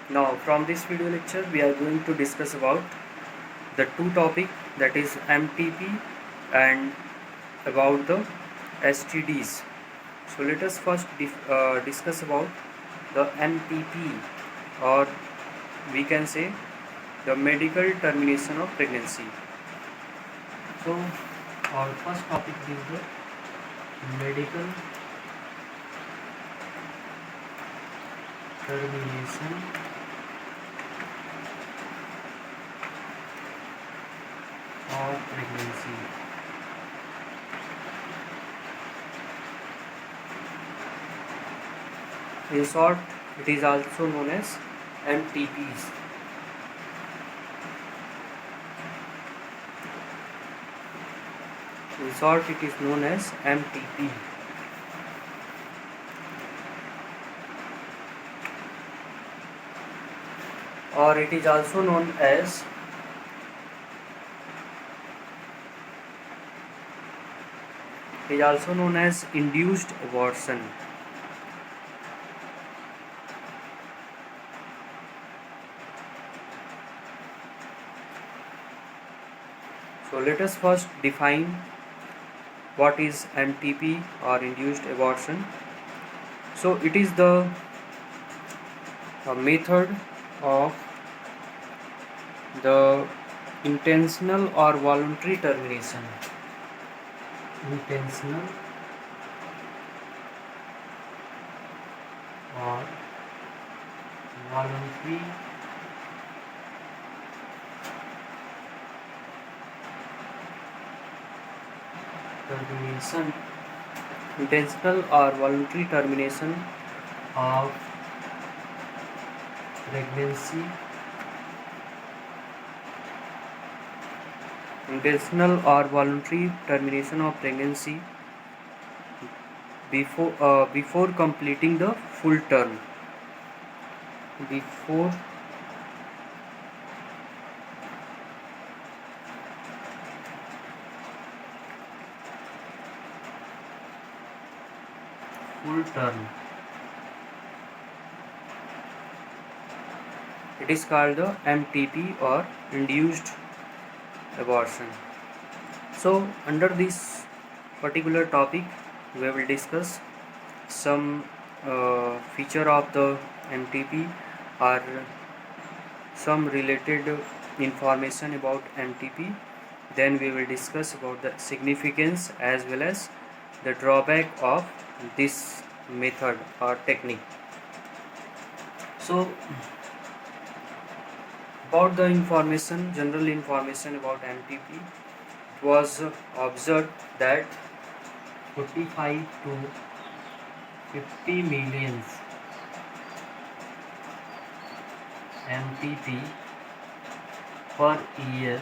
Now from this video lecture we are going to discuss about the two topic, that is MTP and about the STDs. So let us first discuss about the MTP, or we can say the medical termination of pregnancy. So our first topic is the medical termination of pregnancy. In short, it is also known as MTPs. In short, it is known as MTP. Or it is also known as induced abortion. So let us first define what is MTP or induced abortion. So it is the method of the intentional or voluntary termination. Intentional or voluntary termination. Intentional or voluntary termination of pregnancy. Intentional or voluntary termination of pregnancy before completing the full term. Before full term. It is called the MTP or induced abortion. So under this particular topic we will discuss some feature of the MTP or some related information about MTP. Then we will discuss about the significance as well as the drawback of this method or technique. So about the information, general information about MTP, it was observed that 45 to 50 million MTP per year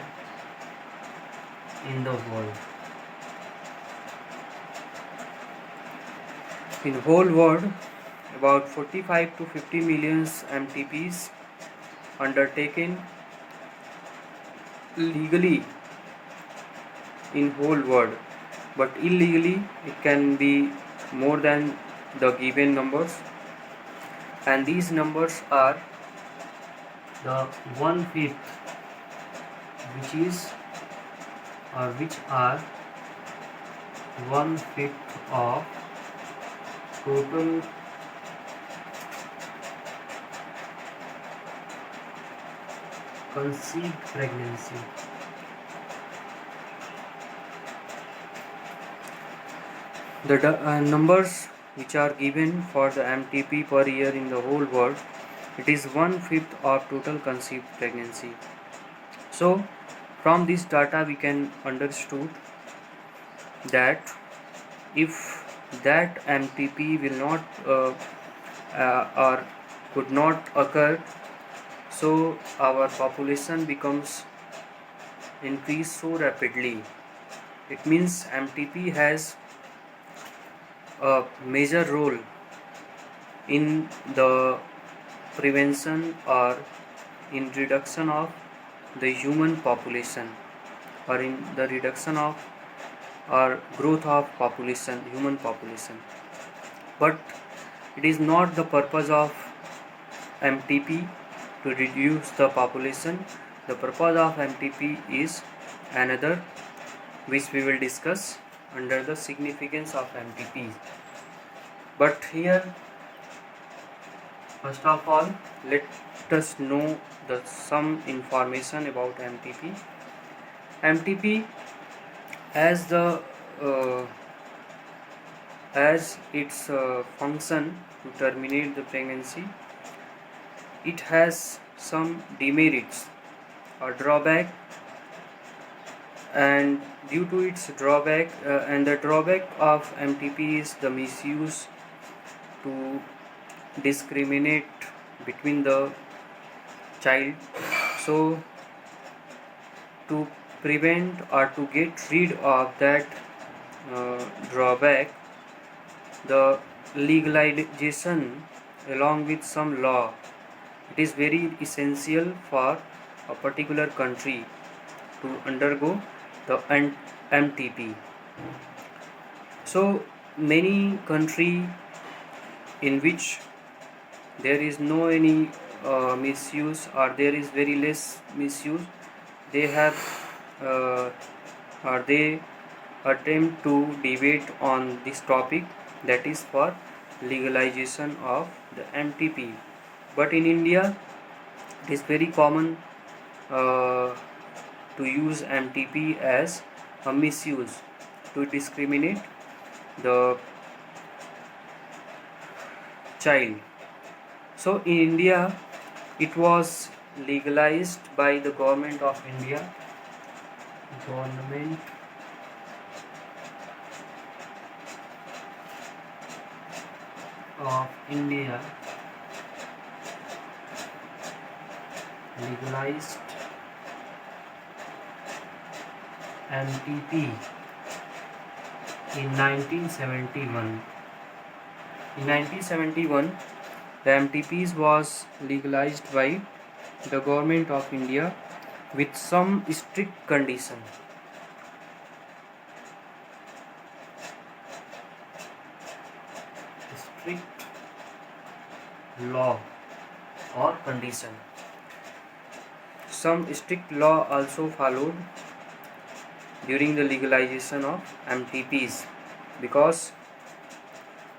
in the world. In whole world, about 45 to 50 million MTPs undertaken legally in whole world, but illegally it can be more than the given numbers, and these numbers are the 1/5, which are 1/5 of total conceived pregnancy. The numbers which are given for the MTP per year in the whole world, it is 1/5 of total conceived pregnancy. So from this data we can understood that if that MTP will not or could not occur, so our population becomes increased so rapidly. It means MTP has a major role in the prevention or in reduction of the human population, or in the reduction of or growth of human population. But it is not the purpose of MTP to reduce the population. The purpose of MTP is another, which we will discuss under the significance of MTP. But here, first of all, let us know some information about MTP. MTP as uh, its function to terminate the pregnancy, it has some demerits or drawback, and due to its drawback and the drawback of MTP is the misuse to discriminate between the child. So to prevent or to get rid of that drawback, the legalization along with some law, it is very essential for a particular country to undergo the MTP. So many country in which there is no any misuse or there is very less misuse, they have or they attempt to debate on this topic, that is for legalization of the MTP. But in India, it is very common to use MTP as a misuse to discriminate the child. So in India, it was legalized by the government of India. Government of India legalized MTP in 1971. In 1971, the MTPs was legalized by the government of India with some strict condition. Strict law or condition. Some strict law also followed during the legalization of MTPs, because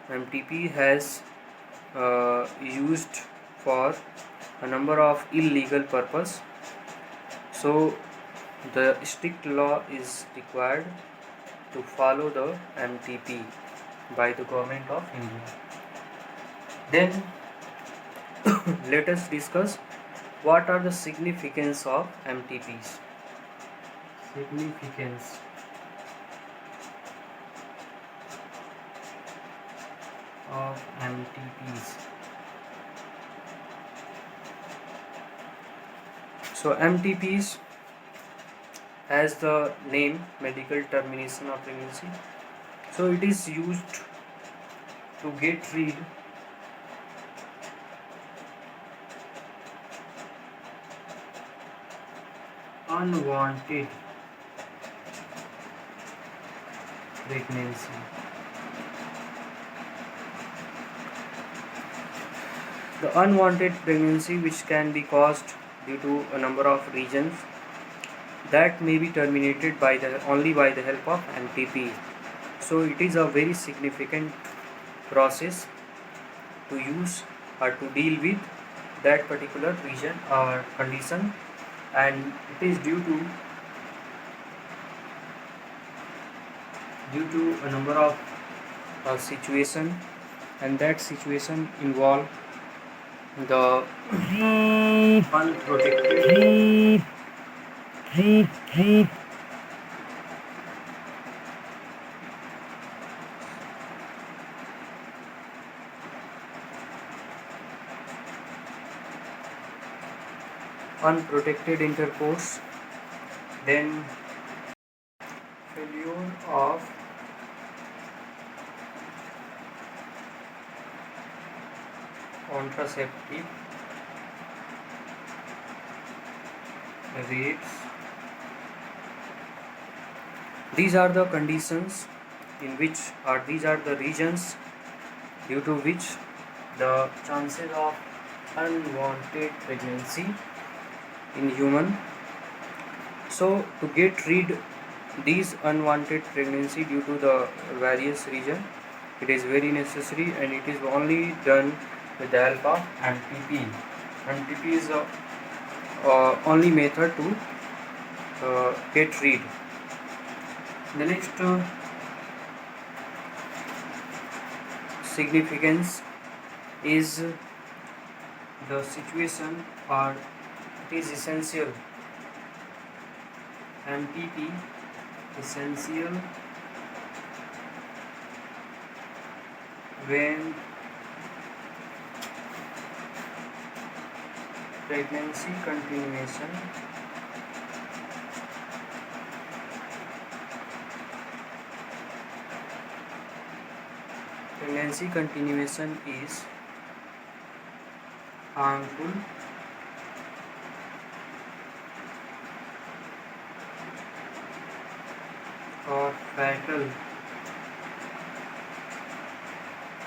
MTP has used for a number of illegal purpose. So the strict law is required to follow the MTP by the government of India. Then let us discuss what are the significance of MTPs. Significance of MTPs. So MTPs, as the name, medical termination of pregnancy, so it is used to get rid unwanted pregnancy. The unwanted pregnancy which can be caused due to a number of reasons, that may be terminated by only by the help of MTP. So it is a very significant process to use or to deal with that particular reason or condition, and it is due to a number of situation, and that situation involve the unprotected unprotected intercourse, then failure of contraceptive, rapes. These are the conditions in which, these are the reasons due to which the chances of unwanted pregnancy in human. So to get rid these unwanted pregnancy due to the various reason, it is very necessary, and it is only done with the help of MTP. MTP is the only method to get rid. The next significance is the situation, or it is essential. MTP essential when pregnancy continuation is harmful or fatal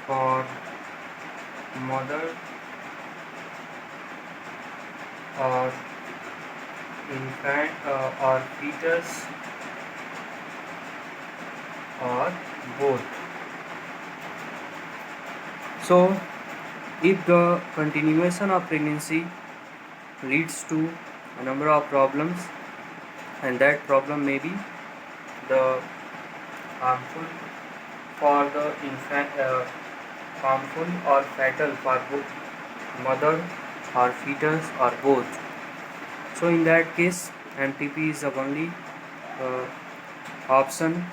for mother or infant or fetus or both. So if the continuation of pregnancy leads to a number of problems, and that problem may be the harmful for the infant, harmful or fatal for both mother or fetus or both. So in that case, MTP is the only option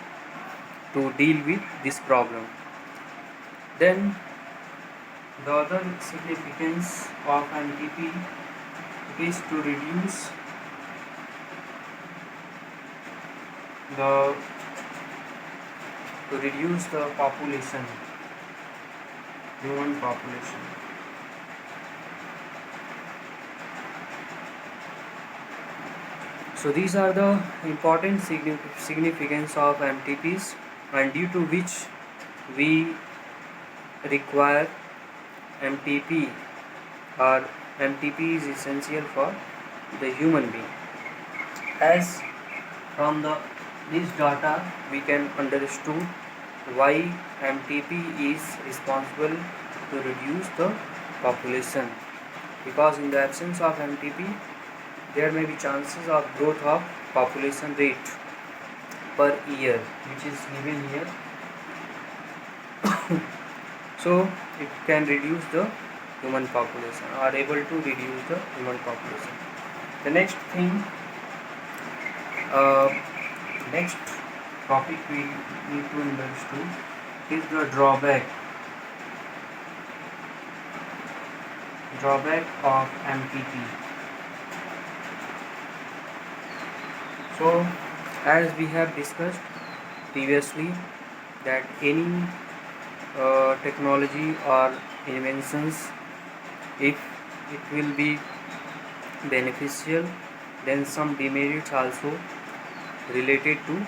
to deal with this problem. Then the other significance of MTP is to reduce the population, human population. So these are the important significance of MTPs, and due to which we require MTP, or MTP is essential for the human being. As from this data we can understand why MTP is responsible to reduce the population, because in the absence of MTP there may be chances of growth of population rate per year, which is given here. So it can reduce the human population, or able to reduce the human population. The next thing, next topic we need to understand is the drawback of MTP. So as we have discussed previously, that any technology or inventions, if it will be beneficial, then some demerits also related to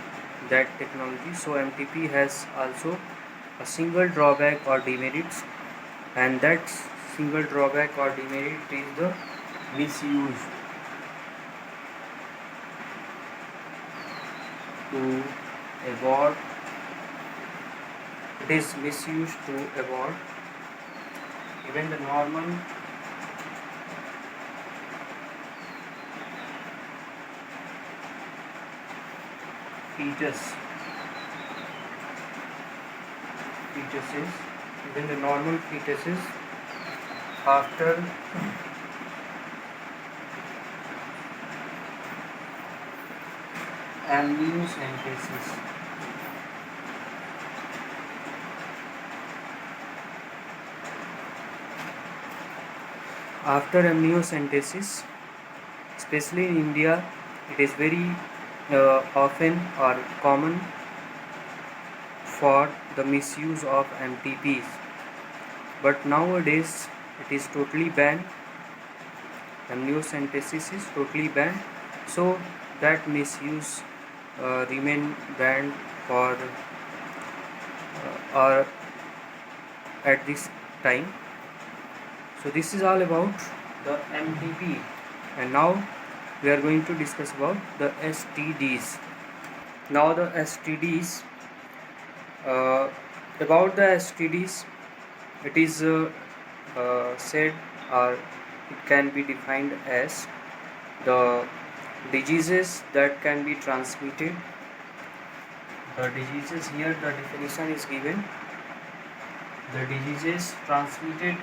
that technology. So MTP has also a single drawback or demerits, and that single drawback or demerit is the misuse. To abort, it is misused to abort even the normal fetuses, even the normal fetuses after amniocentesis. After amniocentesis, especially in India, it is very often or common for the misuse of MTPs, but nowadays it is totally banned. Amniocentesis is totally banned, so that misuse remain banned for or at this time. So this is all about the MTP, and now we are going to discuss about the STDs. Now the STDs, uh, about the STDs, it is said, or it can be defined as the diseases that can be transmitted. The diseases, here the definition is given: the diseases transmitted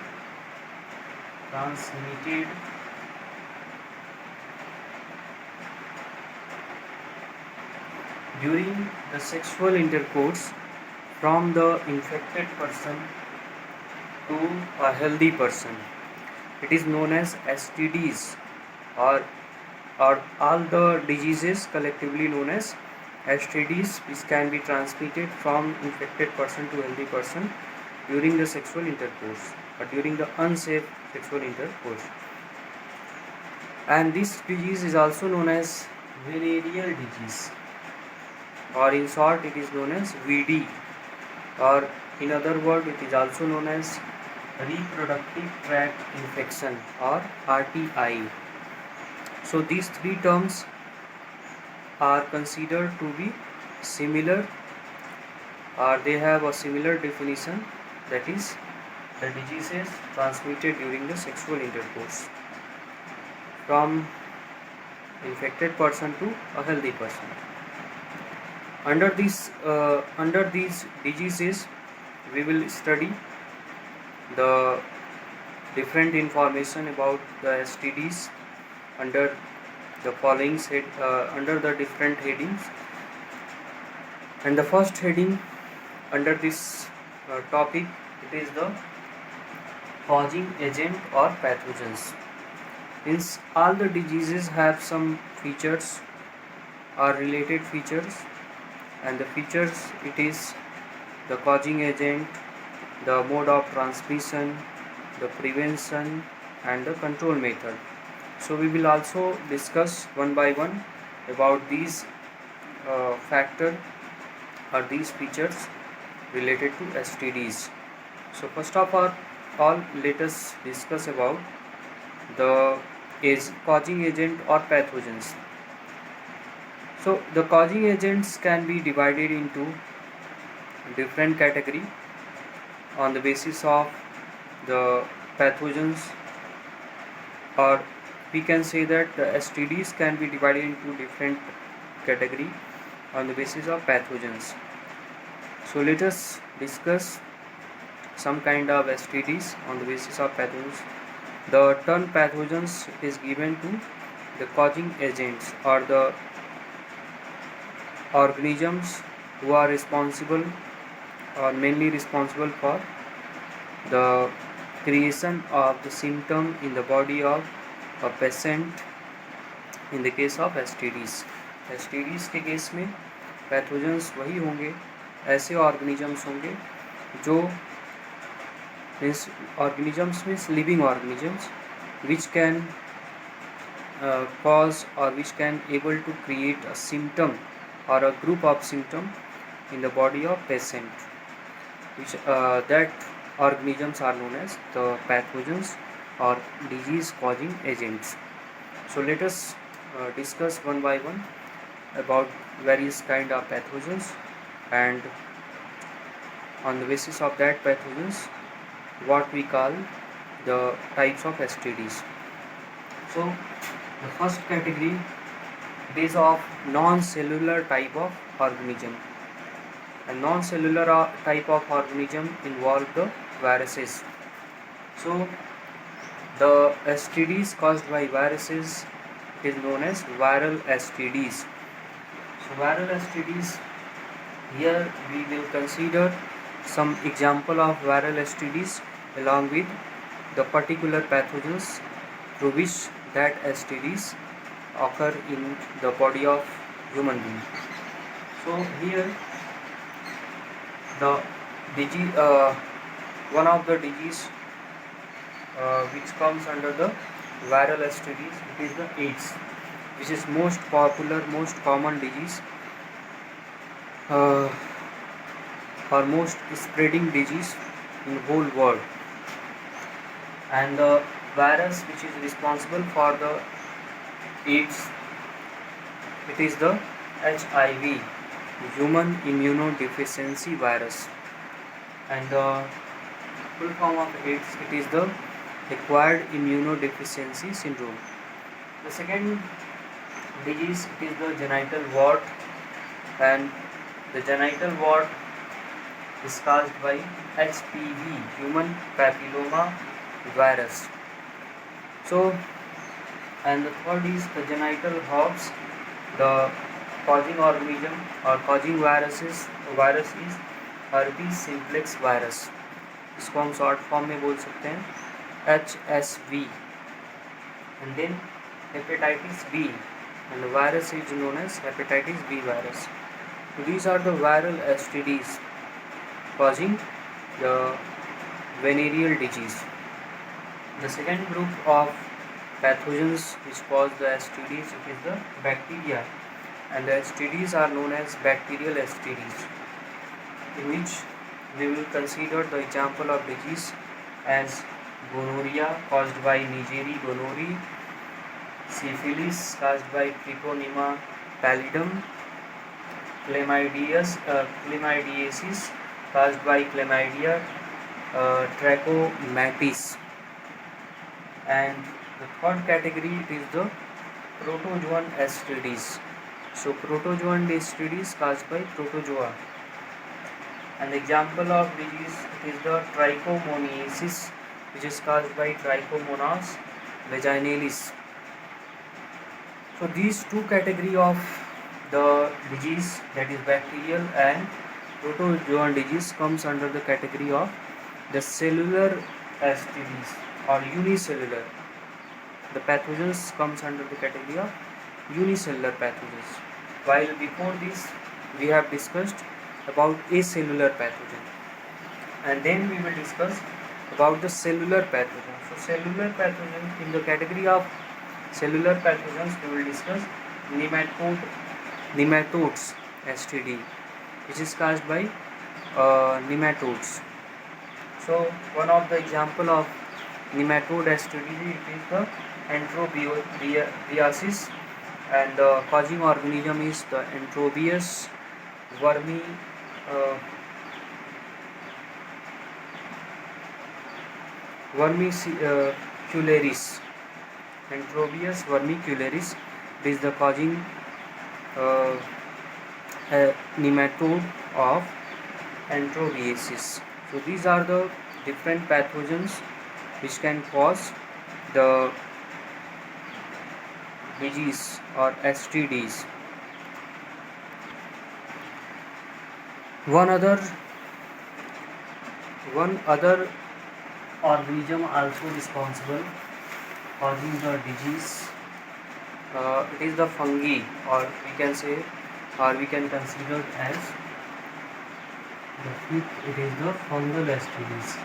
during the sexual intercourse from the infected person to a healthy person. It is known as STDs, or all the diseases collectively known as STDs, which can be transmitted from infected person to healthy person during the sexual intercourse, or during the unsafe sexual intercourse. And this disease is also known as venereal disease, or in short it is known as VD, or in other word it is also known as reproductive tract infection, or RTI. So these three terms are considered to be similar, or they have a similar definition, that is the diseases transmitted during the sexual intercourse from infected person to a healthy person. Under these diseases, we will study the different information about the STDs under the following under the different headings. And the first heading under this topic, it is the causing agent or pathogens. Means all the diseases have some features or related features, and the features, it is the causing agent, the mode of transmission, the prevention, and the control method. So we will also discuss one by one about these factors or these features related to STDs. So first of all, let us discuss about the causing agent or pathogens. So the causing agents can be divided into different category on the basis of the pathogens, or we can say that the STDs can be divided into different category on the basis of pathogens. So let us discuss some kind of STDs on the basis of pathogens. The term pathogens is given to the causing agents, or the organisms who are responsible, or mainly responsible for the creation of the symptom in the body of a patient in the case of STDs. STDs के case में pathogens वही होंगे, ऐसे organisms होंगे जो means living organisms which can cause, or which can able to create a symptom or a group of symptom in the body of patient, which that organisms are known as the pathogens or disease causing agents. So let us discuss one by one about various kind of pathogens, and on the basis of that pathogens, what we call the types of STDs. So the first category is of non-cellular type of organism. A non-cellular type of organism involve the viruses. So the STDs caused by viruses is known as viral STDs. So viral STDs, here we will consider some example of viral STDs along with the particular pathogens through which that STDs occur in the body of human being. So here the disease, one of the disease which comes under the viral STDs, it is the AIDS, which is most popular, most common disease, or most spreading disease in whole world. And the virus which is responsible for the AIDS, it is the HIV, human immunodeficiency virus. And the full form of AIDS, it is the acquired immunodeficiency syndrome. The second disease, it is the genital wart, and the genital wart is caused by HPV, human papilloma virus. So, and the third is the genital herpes. The causing organism or causing virus is herpes simplex virus. इसको हम short form में बोल सकते हैं HSV. And then hepatitis B, and the virus is known as hepatitis B virus. So these are the viral STDs causing the venereal disease. The second group of pathogens which cause the STDs, it is the bacteria, and the STDs are known as bacterial STDs, in which we will consider the example of disease as gonorrhea caused by Neisseria gonorrhoeae, syphilis caused by Treponema pallidum, chlamydiasis caused by Chlamydia trachomatis, and the third category is the protozoan STDs. So protozoan STDs caused by protozoa. An example of disease is the trichomoniasis, which is caused by Trichomonas vaginalis. So these two category of the disease, that is bacterial and protozoan disease, comes under the category of the cellular STDs or unicellular. The pathogens comes under the category of unicellular pathogens, while before this we have discussed about acellular pathogen, and then we will discuss about the cellular pathogen. So cellular pathogen, in the category of cellular pathogens we will discuss nematodes STD, which is caused by nematodes. So one of the example of nematode STD, it is the enterobiasis, and the causing organism is the enterobius vermicularis. Enterobius vermicularis is the causing nematode of enterobiasis. So these are the different pathogens which can cause the disease or STDs. One other organism also responsible causing the disease. It is the fungi, or we can say, or we can consider as the fifth. It is the fungal STDs.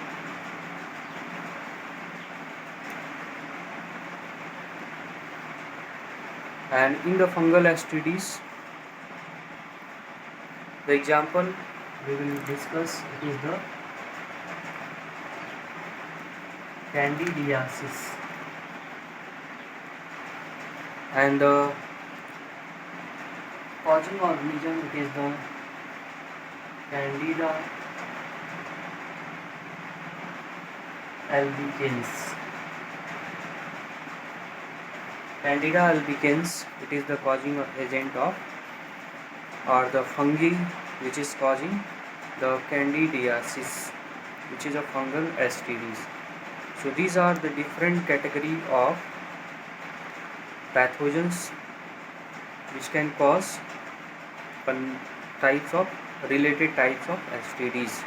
And in the fungal STDs, the example we will discuss, it is the candidiasis, and the causing organism, it is the Candida albicans. Candida albicans, it is the causing agent of, or the fungi which is causing the candidiasis, which is a fungal STDs. So these are the different category of pathogens which can cause related types of STDs.